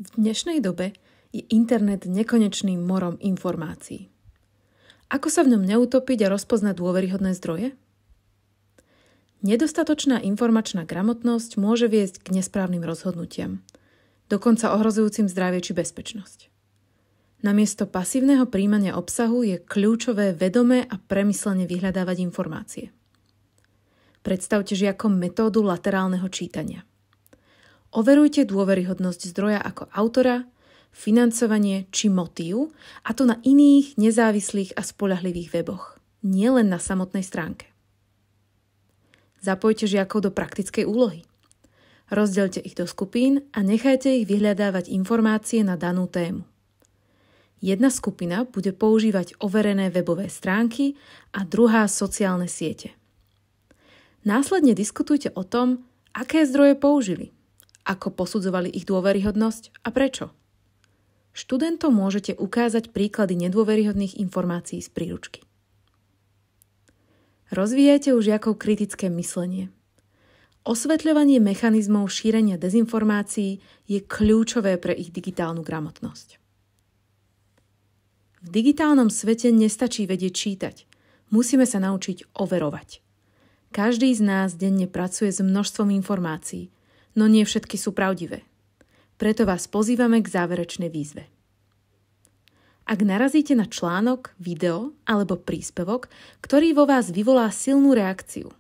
V dnešnej dobe je internet nekonečným morom informácií. Ako sa v ňom neutopiť a rozpoznať dôveryhodné zdroje? Nedostatočná informačná gramotnosť môže viesť k nesprávnym rozhodnutiam, dokonca ohrozujúcim zdravie či bezpečnosť. Namiesto pasívneho príjmania obsahu je kľúčové vedomé a premyslene vyhľadávať informácie. Predstavte žiakom metódu laterálneho čítania. Overujte dôveryhodnosť zdroja ako autora, financovanie či motív, a to na iných nezávislých a spoľahlivých weboch, nielen na samotnej stránke. Zapojte žiakov do praktickej úlohy. Rozdeľte ich do skupín a nechajte ich vyhľadávať informácie na danú tému. Jedna skupina bude používať overené webové stránky a druhá sociálne siete. Následne diskutujte o tom, aké zdroje použili, ako posudzovali ich dôveryhodnosť a prečo. Študentom môžete ukázať príklady nedôveryhodných informácií z príručky. Rozvíjajte u žiakov kritické myslenie. Osvetľovanie mechanizmov šírenia dezinformácií je kľúčové pre ich digitálnu gramotnosť. V digitálnom svete nestačí vedieť čítať. Musíme sa naučiť overovať. Každý z nás denne pracuje s množstvom informácií, no nie všetky sú pravdivé. Preto vás pozývame k záverečnej výzve. Ak narazíte na článok, video alebo príspevok, ktorý vo vás vyvolá silnú reakciu,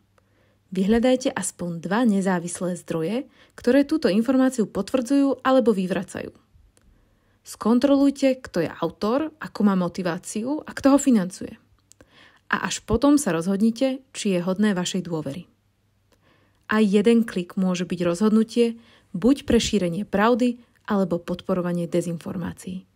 vyhľadajte aspoň 2 nezávislé zdroje, ktoré túto informáciu potvrdzujú alebo vyvracajú. Skontrolujte, kto je autor, ako má motiváciu a kto ho financuje. A až potom sa rozhodnite, či je hodné vašej dôvery. Aj jeden klik môže byť rozhodnutie buď pre šírenie pravdy alebo podporovanie dezinformácií.